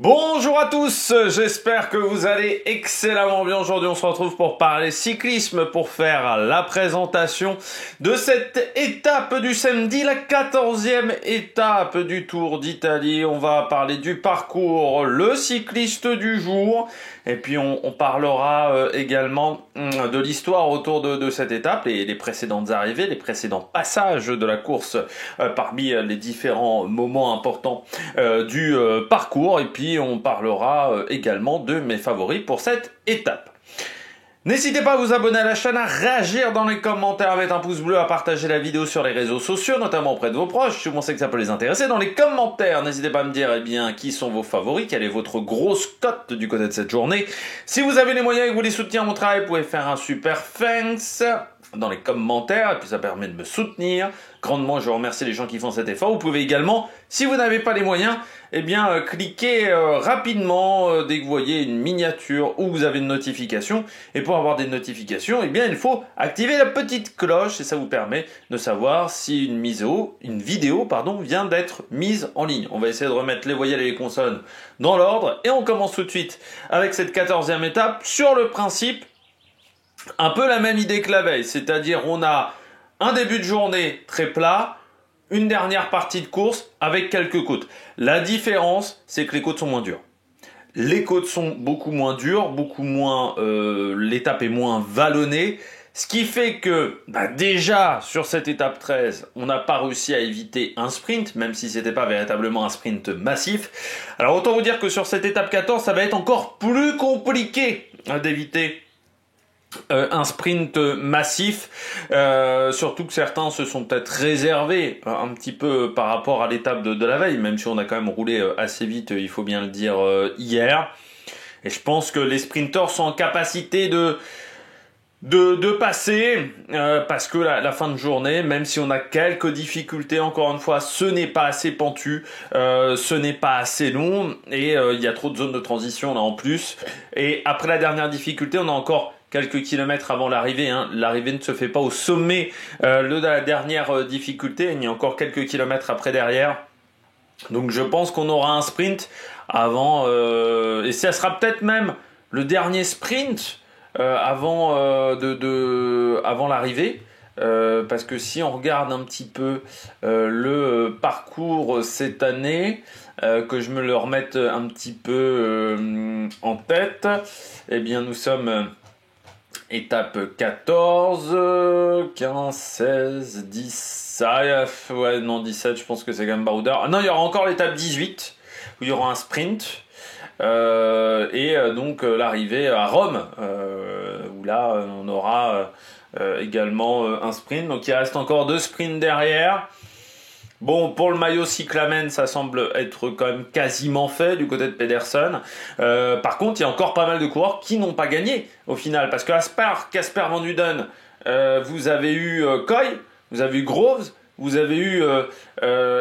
Bonjour à tous, j'espère que vous allez excellemment bien. Aujourd'hui on se retrouve pour parler cyclisme, pour faire la présentation de cette étape du samedi, la 14e étape du Tour d'Italie. On va parler du parcours, le cycliste du jour, et puis on parlera également de l'histoire autour de cette étape, les précédentes arrivées, les précédents passages de la course parmi les différents moments importants du parcours, et puis on parlera également de mes favoris pour cette étape. N'hésitez pas à vous abonner à la chaîne, à réagir dans les commentaires, à mettre un pouce bleu, à partager la vidéo sur les réseaux sociaux, notamment auprès de vos proches, si vous pensez que ça peut les intéresser. Dans les commentaires, n'hésitez pas à me dire qui sont vos favoris, quelle est votre grosse cote du côté de cette journée. Si vous avez les moyens et que vous voulez soutenir mon travail, vous pouvez faire un super thanks dans les commentaires, et puis ça permet de me soutenir grandement. Je remercie les gens qui font cet effort. Vous pouvez également, si vous n'avez pas les moyens, cliquer rapidement dès que vous voyez une miniature ou vous avez une notification. Et pour avoir des notifications, il faut activer la petite cloche et ça vous permet de savoir si une vidéo vient d'être mise en ligne. On va essayer de remettre les voyelles et les consonnes dans l'ordre et on commence tout de suite avec cette 14e étape. Sur le principe, un peu la même idée que la veille, c'est-à-dire on a un début de journée très plat, une dernière partie de course avec quelques côtes. La différence, c'est que les côtes sont moins dures. Les côtes sont beaucoup moins dures, l'étape est moins vallonnée, ce qui fait que déjà sur cette étape 13, on n'a pas réussi à éviter un sprint, même si c'était pas véritablement un sprint massif. Alors autant vous dire que sur cette étape 14, ça va être encore plus compliqué d'éviter un sprint massif, surtout que certains se sont peut-être réservés un petit peu par rapport à l'étape de la veille, même si on a quand même roulé assez vite, il faut bien le dire, hier. Et je pense que les sprinteurs sont en capacité de passer, parce que la fin de journée, même si on a quelques difficultés, encore une fois, ce n'est pas assez pentu, ce n'est pas assez long, et il y a trop de zones de transition là en plus. Et après la dernière difficulté, on a encore quelques kilomètres avant l'arrivée. L'arrivée ne se fait pas au sommet de la dernière difficulté. Il y a encore quelques kilomètres après derrière. Donc je pense qu'on aura un sprint avant. Et ça sera peut-être même le dernier sprint avant l'arrivée. Parce que si on regarde un petit peu le parcours cette année, que je me le remette un petit peu en tête, nous sommes... étape 14, 15, 16, 10, 17, je pense que c'est quand même baroudeur. Ah non, il y aura encore l'étape 18, où il y aura un sprint, donc l'arrivée à Rome, où là on aura également un sprint. Donc il reste encore 2 sprints derrière. Bon, pour le maillot cyclamen, ça semble être quand même quasiment fait du côté de Pedersen. Par contre, il y a encore pas mal de coureurs qui n'ont pas gagné au final. Parce que Casper Van Duden, vous avez eu Koy, vous avez eu Groves, vous avez eu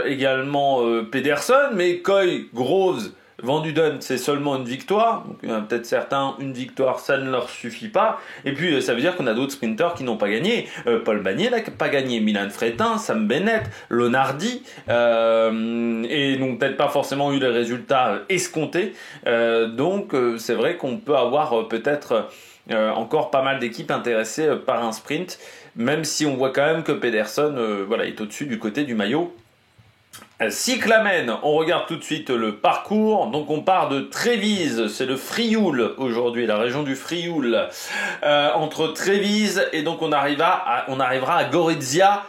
également Pedersen. Mais Koy, Groves, Van Duden, c'est seulement une victoire. Donc il y en a peut-être certains, une victoire, ça ne leur suffit pas. Et puis ça veut dire qu'on a d'autres sprinteurs qui n'ont pas gagné. Paul Bagné n'a pas gagné, Milan Fretin, Sam Bennett, Lonardi, et n'ont peut-être pas forcément eu les résultats escomptés. Donc c'est vrai qu'on peut avoir peut-être encore pas mal d'équipes intéressées par un sprint, même si on voit quand même que Pedersen est au-dessus du côté du maillot cyclamen. On regarde tout de suite le parcours. Donc on part de Trévise, c'est le Frioul aujourd'hui, la région du Frioul, entre Trévise et donc on arrivera à Gorizia,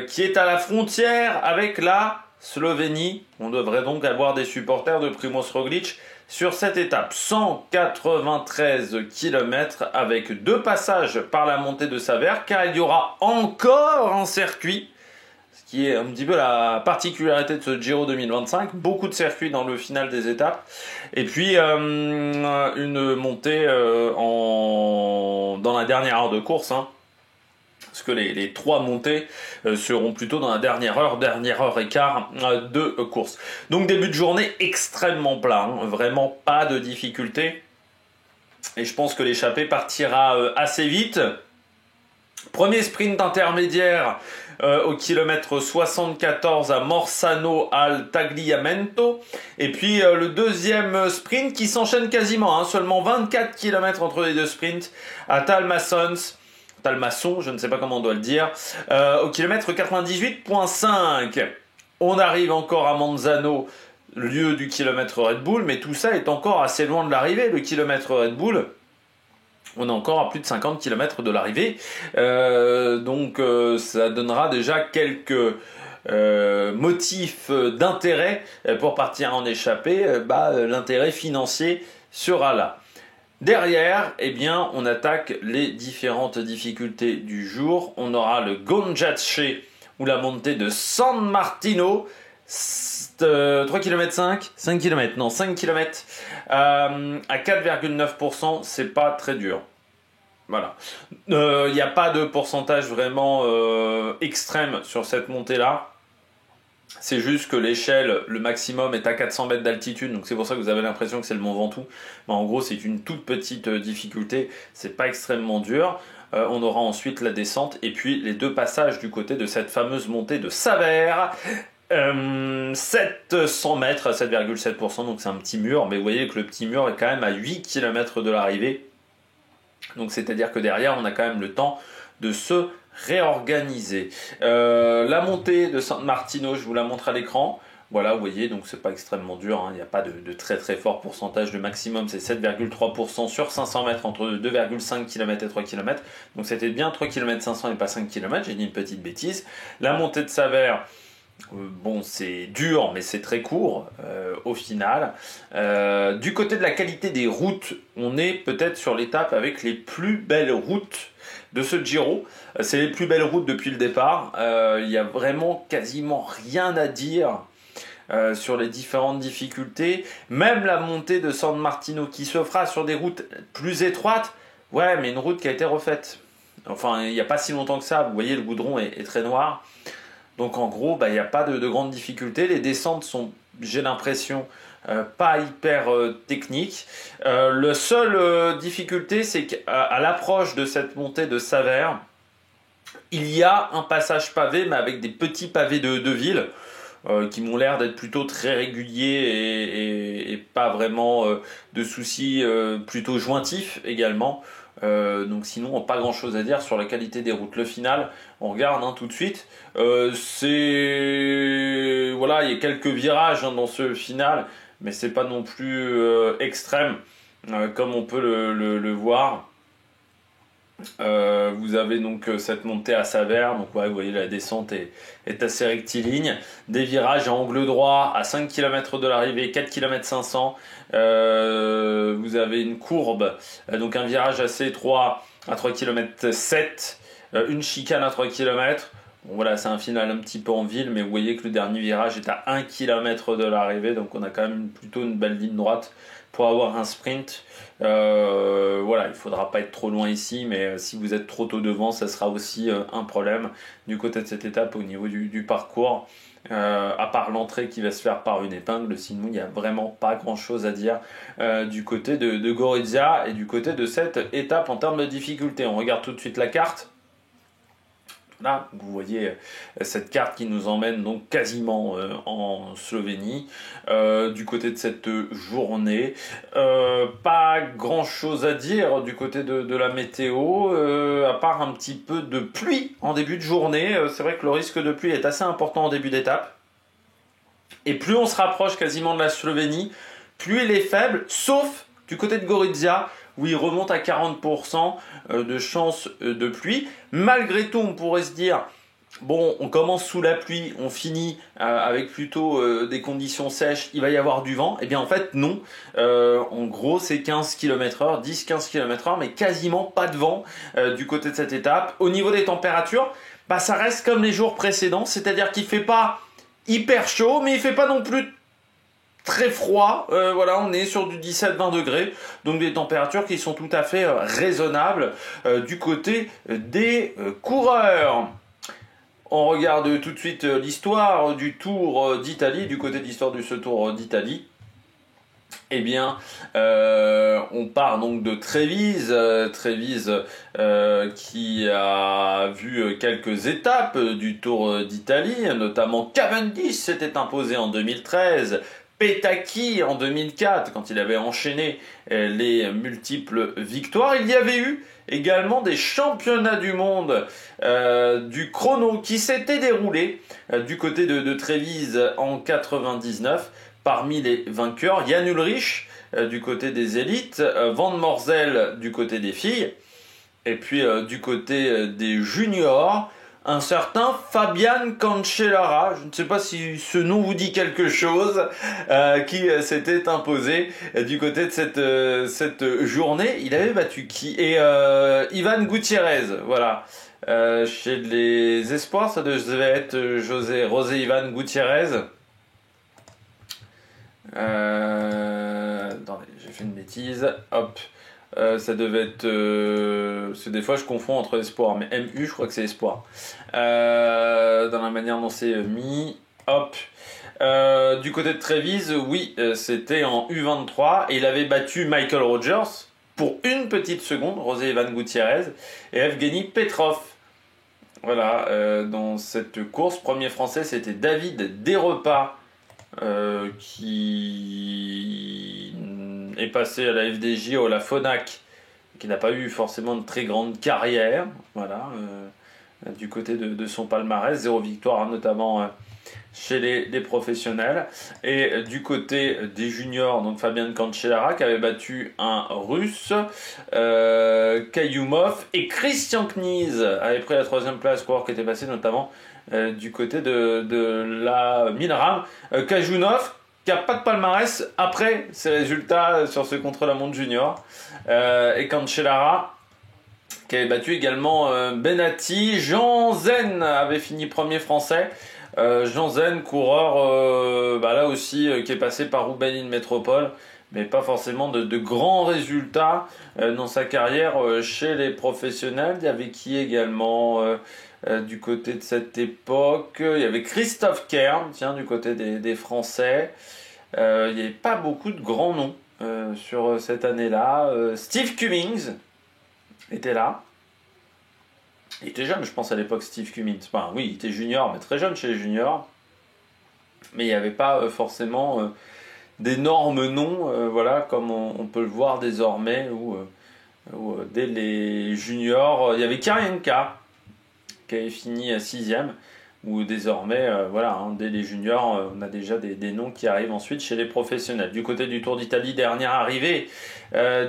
qui est à la frontière avec la Slovénie. On devrait donc avoir des supporters de Primož Roglič sur cette étape. 193 km avec 2 passages par la montée de Saverne, car il y aura encore un circuit, qui est un petit peu la particularité de ce Giro 2025, beaucoup de circuits dans le final des étapes, et puis une montée dans la dernière heure de course, parce que les 3 montées seront plutôt dans la dernière heure et quart de course. Donc début de journée extrêmement plat, vraiment pas de difficulté, et je pense que l'échappée partira assez vite. Premier sprint intermédiaire au kilomètre 74 à Morsano al Tagliamento. Et puis le deuxième sprint qui s'enchaîne quasiment, hein, seulement 24 km entre les deux sprints à Talmasson, je ne sais pas comment on doit le dire, au kilomètre 98.5. On arrive encore à Manzano, lieu du kilomètre Red Bull, mais tout ça est encore assez loin de l'arrivée. Le kilomètre Red Bull, on est encore à plus de 50 km de l'arrivée, donc ça donnera déjà quelques motifs d'intérêt pour partir en échappée. L'intérêt financier sera là. Derrière, eh bien, on attaque les différentes difficultés du jour. On aura le Gonjace ou la montée de San Martino, 3 km 5 km, non 5 km à 4,9%, c'est pas très dur. Voilà. Il n'y a pas de pourcentage vraiment extrême sur cette montée-là. C'est juste que l'échelle, le maximum est à 400 mètres d'altitude, donc c'est pour ça que vous avez l'impression que c'est le Mont Ventoux. Mais en gros, c'est une toute petite difficulté, c'est pas extrêmement dur. On aura ensuite la descente et puis les deux passages du côté de cette fameuse montée de Savère. 700 mètres à 7,7%, donc c'est un petit mur, mais vous voyez que le petit mur est quand même à 8 km de l'arrivée. Donc c'est-à-dire que derrière, on a quand même le temps de se réorganiser. La montée de San Martino, je vous la montre à l'écran. Voilà, vous voyez, donc c'est pas extrêmement dur, hein. Il n'y a pas de très très fort pourcentage. Le maximum, c'est 7,3% sur 500 mètres, entre 2,5 km et 3 km. Donc c'était bien 3 km 500 et pas 5 km, j'ai dit une petite bêtise. La montée de Savère, bon, c'est dur, mais c'est très court au final. Du côté de la qualité des routes, on est peut-être sur l'étape avec les plus belles routes de ce Giro. C'est les plus belles routes depuis le départ. Il y a vraiment quasiment rien à dire sur les différentes difficultés. Même la montée de San Martino qui se fera sur des routes plus étroites. Ouais, mais une route qui a été refaite. Enfin, il n'y a pas si longtemps que ça. Vous voyez, le goudron est très noir. Donc en gros, il n'y a pas de grandes difficultés. Les descentes sont, j'ai l'impression, pas hyper techniques. La seule difficulté, c'est qu'à l'approche de cette montée de Savère, il y a un passage pavé, mais avec des petits pavés de ville, qui m'ont l'air d'être plutôt très réguliers et pas vraiment de soucis, plutôt jointifs également. Donc sinon, pas grand chose à dire sur la qualité des routes. Le final, on regarde tout de suite. Voilà, il y a quelques virages dans ce final, mais c'est pas non plus extrême comme on peut le voir. Vous avez donc cette montée à Savère, donc ouais, vous voyez la descente est assez rectiligne, des virages à angle droit à 5 km de l'arrivée, 4 km 500, vous avez une courbe, donc un virage assez étroit à 3 km 7, une chicane à 3 km. Bon, voilà, c'est un final un petit peu en ville, mais vous voyez que le dernier virage est à 1 km de l'arrivée, donc on a quand même plutôt une belle ligne droite pour avoir un sprint. Voilà, il ne faudra pas être trop loin ici, mais si vous êtes trop tôt devant, ça sera aussi un problème du côté de cette étape au niveau du parcours. À part l'entrée qui va se faire par une épingle, sinon il n'y a vraiment pas grand chose à dire du côté de Gorizia et du côté de cette étape en termes de difficulté. On regarde tout de suite la carte. Là, vous voyez cette carte qui nous emmène donc quasiment en Slovénie. Du côté de cette journée, pas grand chose à dire du côté de la météo, à part un petit peu de pluie en début de journée. C'est vrai que le risque de pluie est assez important en début d'étape. Et plus on se rapproche quasiment de la Slovénie, plus il est faible, sauf du côté de Gorizia, où il remonte à 40% de chance de pluie. Malgré tout, on pourrait se dire, bon, on commence sous la pluie, on finit avec plutôt des conditions sèches, il va y avoir du vent. Eh bien en fait non, en gros c'est 15 km/h, 10-15 km/h, mais quasiment pas de vent du côté de cette étape. Au niveau des températures, ça reste comme les jours précédents, c'est-à-dire qu'il ne fait pas hyper chaud, mais il ne fait pas non plus très froid. Voilà, on est sur du 17-20 degrés, donc des températures qui sont tout à fait raisonnables du côté des coureurs. On regarde tout de suite l'histoire du Tour d'Italie, du côté de l'histoire de ce Tour d'Italie. Eh bien, on part donc de Trévise, qui a vu quelques étapes du Tour d'Italie, notamment Cavendish s'était imposé en 2013, Petacchi en 2004, quand il avait enchaîné les multiples victoires. Il y avait eu également des championnats du monde du chrono qui s'étaient déroulés du côté de Trévise en 99. Parmi les vainqueurs, Jan Ullrich du côté des élites, Van Morsel du côté des filles, et puis du côté des juniors, un certain Fabian Cancellara, je ne sais pas si ce nom vous dit quelque chose, qui s'était imposé du côté de cette journée. Il avait battu qui? Et Ivan Gutiérrez, voilà. Chez les espoirs, ça devait être José Ivan Gutiérrez. Attendez, j'ai fait une bêtise. Hop. Ça devait être. Parce que des fois je confonds entre espoir, mais MU, je crois que c'est espoir. Dans la manière dont c'est mis. Hop. Du côté de Trévise, oui, c'était en U23 et il avait battu Michael Rogers pour une petite seconde, José Ivan Gutiérrez et Evgeny Petrov. Voilà, dans cette course, premier français c'était David Desrepas. Qui est passé à la FDJ ou à la Phonak, qui n'a pas eu forcément de très grande carrière, voilà, du côté de son palmarès, 0 victoire, hein, notamment chez les professionnels, et du côté des juniors, donc Fabian Cancellara qui avait battu un russe, Kayumov, et Christian Knies avait pris la 3e place, coureur qui était passé notamment du côté de la Milram. Kajunov qui n'a pas de palmarès après ses résultats sur ce contre-la-montre junior, et Cancellara qui avait battu également Benatti. Jean Zen avait fini premier français. Jean Zen, coureur là aussi qui est passé par Roubaix in Métropole, mais pas forcément de grands résultats dans sa carrière chez les professionnels. Il y avait qui également du côté de cette époque? Il y avait Christophe Kern, tiens, du côté des Français. Il n'y avait pas beaucoup de grands noms sur cette année-là. Steve Cummings était là. Il était jeune, je pense, à l'époque, Steve Cummings. Enfin, oui, il était junior, mais très jeune chez les juniors. Mais il n'y avait pas forcément d'énormes noms, voilà, comme on peut le voir désormais, où dès les juniors, il y avait Karienka, qui avait fini 6e, où désormais, voilà, hein, dès les juniors, on a déjà des noms qui arrivent ensuite chez les professionnels. Du côté du Tour d'Italie, dernière arrivée,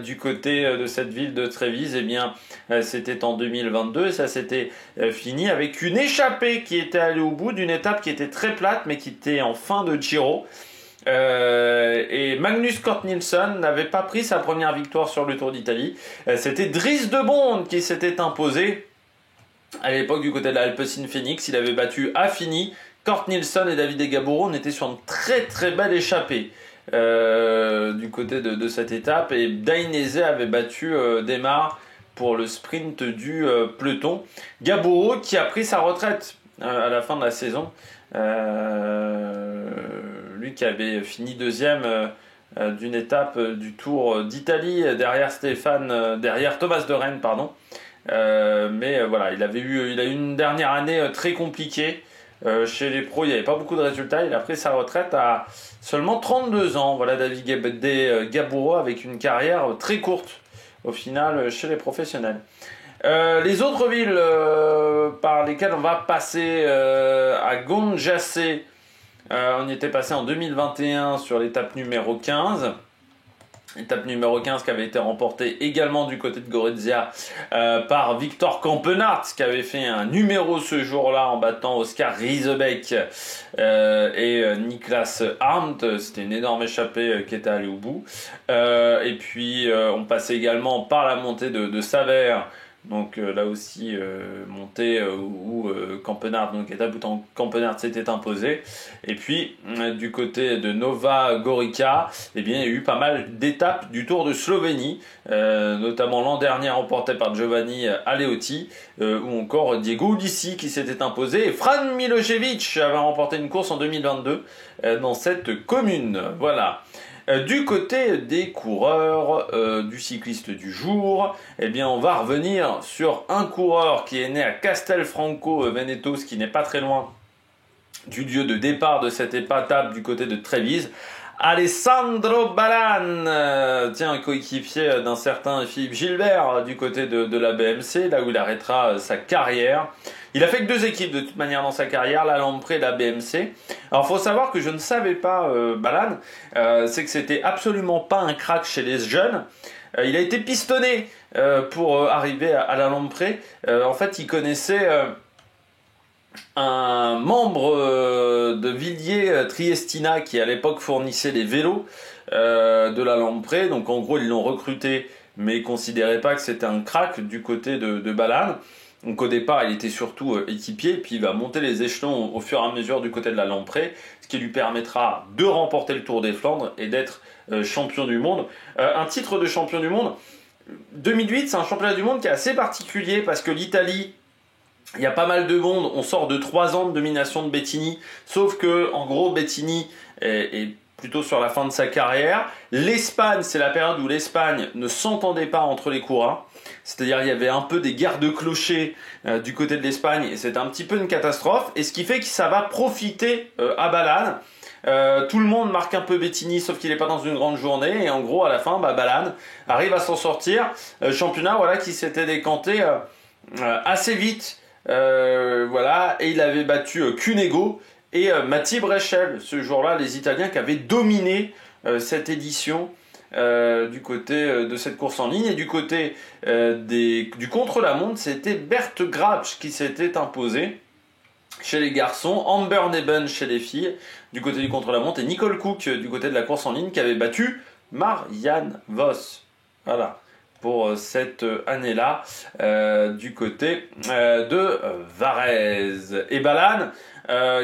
du côté de cette ville de Trévise, eh bien, c'était en 2022, et ça s'était fini avec une échappée qui était allée au bout d'une étape qui était très plate, mais qui était en fin de Giro. Et Magnus Cort Nielsen n'avait pas pris sa première victoire sur le Tour d'Italie. C'était Dries de Bondt qui s'était imposé à l'époque du côté de la Alpecin Phoenix. Il avait battu Affini, Cort Nielsen et Davide Gaburo. On était sur une très très belle échappée du côté de cette étape, et Dainese avait battu Demar pour le sprint du peloton. Gaburo qui a pris sa retraite à la fin de la saison, lui qui avait fini 2e d'une étape du Tour d'Italie derrière Thomas de Rennes, pardon. Mais voilà, il a eu une dernière année très compliquée chez les pros. Il n'y avait pas beaucoup de résultats. Il a pris sa retraite à seulement 32 ans. Voilà, David Gaburo avec une carrière très courte au final chez les professionnels. Les autres villes par lesquelles on va passer, à Gonjassé, on y était passé en 2021 sur l'étape numéro 15. Étape numéro 15 qui avait été remportée également du côté de Gorizia par Victor Campenaerts, qui avait fait un numéro ce jour-là en battant Oscar Riesebeck et Niklas Arndt. C'était une énorme échappée qui était allée au bout. Et puis on passait également par la montée de Savère. Donc là aussi montée où Campenaerts, donc étape où Campenaerts s'était imposé. Et puis du côté de Nova Gorica, eh bien, il y a eu pas mal d'étapes du Tour de Slovénie, notamment l'an dernier remporté par Giovanni Aleotti, ou encore Diego Ulissi qui s'était imposé, et Fran Milošević avait remporté une course en 2022 dans cette commune. Voilà. Du côté des coureurs, du cycliste du jour, eh bien on va revenir sur un coureur qui est né à Castelfranco Veneto, ce qui n'est pas très loin du lieu de départ de cette étape du côté de Trévise. Alessandro Ballan, coéquipier d'un certain Philippe Gilbert du côté de la BMC, là où il arrêtera sa carrière. Il a fait que 2 équipes de toute manière dans sa carrière, la Lampre et la BMC. Alors faut savoir que je ne savais pas Ballan, c'est que c'était absolument pas un crack chez les jeunes. Il a été pistonné pour arriver à la Lampre. En fait, il connaissait un membre de Villiers Triestina qui à l'époque fournissait les vélos de la Lampre. Donc en gros ils l'ont recruté, mais ils ne considéraient pas que c'était un crack du côté de Ballan. Donc au départ il était surtout équipier, puis il va monter les échelons au fur et à mesure du côté de la Lampre, ce qui lui permettra de remporter le Tour des Flandres et d'être champion du monde. Un titre de champion du monde 2008, c'est un championnat du monde qui est assez particulier parce que l'Italie, il y a pas mal de monde, on sort de 3 ans de domination de Bettini, sauf que en gros Bettini est plutôt sur la fin de sa carrière. L'Espagne, c'est la période où l'Espagne ne s'entendait pas entre les coureurs, c'est-à-dire il y avait un peu des guerres de clochers du côté de l'Espagne et c'était un petit peu une catastrophe, et ce qui fait que ça va profiter à Ballan. Tout le monde marque un peu Bettini, sauf qu'il n'est pas dans une grande journée, et en gros à la fin Ballan arrive à s'en sortir. Championnat qui s'était décanté assez vite. Et il avait battu Cunego et Matti Breschel ce jour-là, les Italiens qui avaient dominé cette édition du côté de cette course en ligne. Et du côté du contre-la-montre, c'était Bert Grapsch qui s'était imposé chez les garçons, Amber Neben chez les filles du côté du contre-la-montre, et Nicole Cook du côté de la course en ligne qui avait battu Marianne Vos. Voilà, pour cette année-là du côté de Varèse. Et Ballan,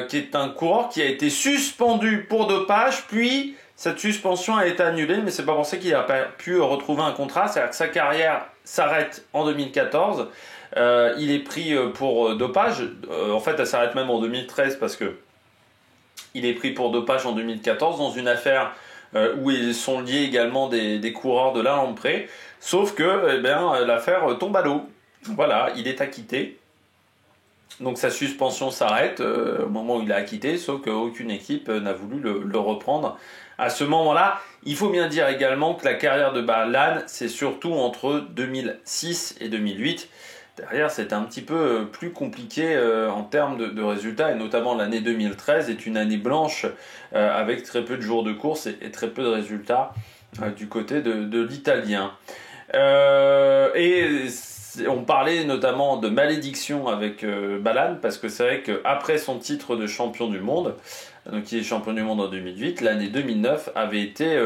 qui est un coureur qui a été suspendu pour dopage, puis cette suspension a été annulée, mais c'est pas pour ça qu'il n'a pas pu retrouver un contrat. C'est-à-dire que sa carrière s'arrête en 2014. Il est pris pour dopage. En fait, elle s'arrête même en 2013 parce que il est pris pour dopage en 2014 dans une affaire où ils sont liés également des coureurs de la Lampre. Sauf que l'affaire tombe à l'eau. Voilà, il est acquitté. Donc sa suspension s'arrête au moment où il est acquitté, sauf qu'aucune équipe n'a voulu le reprendre. À ce moment-là, il faut bien dire également que la carrière de Ballan, c'est surtout entre 2006 et 2008. Derrière, c'est un petit peu plus compliqué en termes de résultats, et notamment l'année 2013 est une année blanche avec très peu de jours de course et très peu de résultats du côté de l'Italien. On parlait notamment de malédiction avec Ballan, parce que c'est vrai qu'après son titre de champion du monde, donc il est champion du monde en 2008, l'année 2009 avait été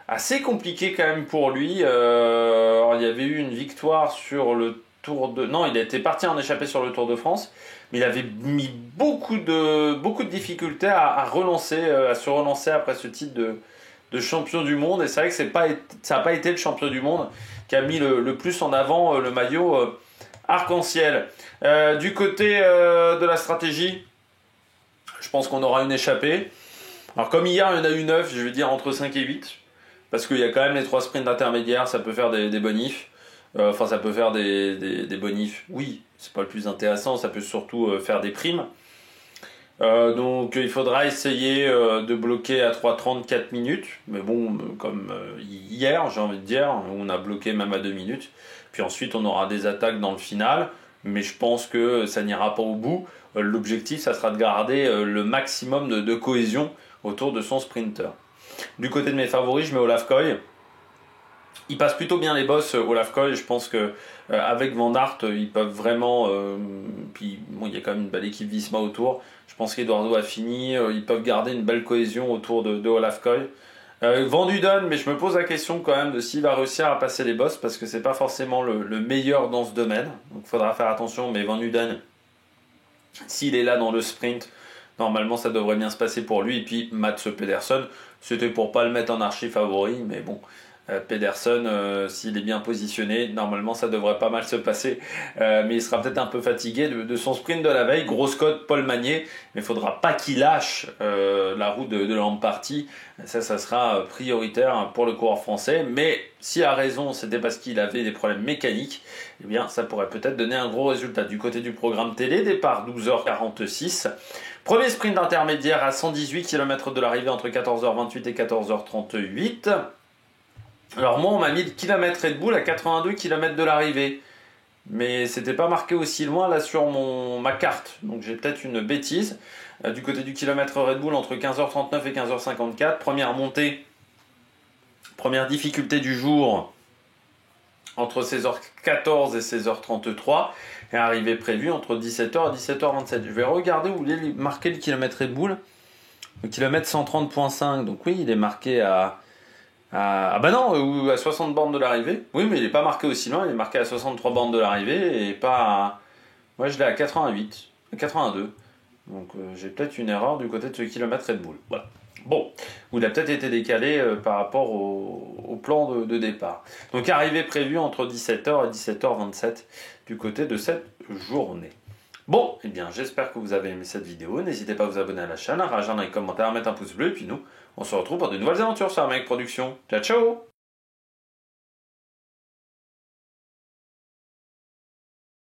assez compliquée quand même pour lui. Alors, il y avait eu une victoire sur le Tour de... Non, il était parti en échappée sur le Tour de France, mais il avait mis beaucoup de difficultés à se relancer après ce titre de champion du monde. Et c'est vrai que ça n'a pas été le champion du monde qui a mis le plus en avant le maillot arc-en-ciel. Du côté de la stratégie, je pense qu'on aura une échappée. Alors comme hier, il y en a eu 9, je vais dire entre 5 et 8, parce qu'il y a quand même les 3 sprints intermédiaires, ça peut faire des bonifs. Ça peut faire des bonifs, oui, c'est pas le plus intéressant, ça peut surtout faire des primes. Donc il faudra essayer de bloquer à 3,30 4 minutes, mais bon, comme hier, j'ai envie de dire, on a bloqué même à 2 minutes. Puis ensuite, on aura des attaques dans le final, mais je pense que ça n'ira pas au bout. L'objectif, ça sera de garder le maximum de cohésion autour de son sprinter. Du côté de mes favoris, je mets Olaf Koy. Il passe plutôt bien les bosses, Olaf Koy. Je pense que avec Van Aert, ils peuvent vraiment. Puis bon, il y a quand même une belle équipe Visma autour. Je pense qu'Eduardo a fini. Ils peuvent garder une belle cohésion autour de Olaf Koy. Van Duden, mais je me pose la question quand même de s'il va réussir à passer les bosses, parce que c'est pas forcément le meilleur dans ce domaine. Donc il faudra faire attention. Mais Van Duden, s'il est là dans le sprint, normalement ça devrait bien se passer pour lui. Et puis Mats Pedersen, c'était pour pas le mettre en archi favori, mais bon. Pedersen, s'il est bien positionné, normalement ça devrait pas mal se passer, mais il sera peut-être un peu fatigué de son sprint de la veille. Grosse cote Paul Magnier, mais il faudra pas qu'il lâche la roue de Lamparty. Ça sera prioritaire pour le coureur français, mais s'il a raison, c'était parce qu'il avait des problèmes mécaniques, eh bien ça pourrait peut-être donner un gros résultat. Du côté du programme télé, départ 12h46, premier sprint intermédiaire à 118 km de l'arrivée entre 14h28 et 14h38. Alors moi on m'a mis le kilomètre Red Bull à 82 km de l'arrivée, mais c'était pas marqué aussi loin là sur ma carte, donc j'ai peut-être une bêtise. Du côté du kilomètre Red Bull entre 15h39 et 15h54, première montée, première difficulté du jour entre 16h14 et 16h33, et arrivée prévue entre 17h et 17h27. Je vais regarder où il est marqué le kilomètre Red Bull, le kilomètre 130.5, donc oui il est marqué à... Ah bah non, à 60 bornes de l'arrivée. Oui, mais il n'est pas marqué aussi loin, il est marqué à 63 bornes de l'arrivée et pas à... Moi je l'ai à 88, à 82. Donc j'ai peut-être une erreur du côté de ce kilomètre Red Bull. Voilà. Bon, ou il a peut-être été décalé par rapport au plan de départ. Donc arrivée prévue entre 17h et 17h27 du côté de cette journée. Bon, eh bien j'espère que vous avez aimé cette vidéo. N'hésitez pas à vous abonner à la chaîne, à réagir dans les commentaires, à mettre un pouce bleu. Et puis nous, on se retrouve pour de nouvelles aventures sur Armec Productions. Ciao, ciao!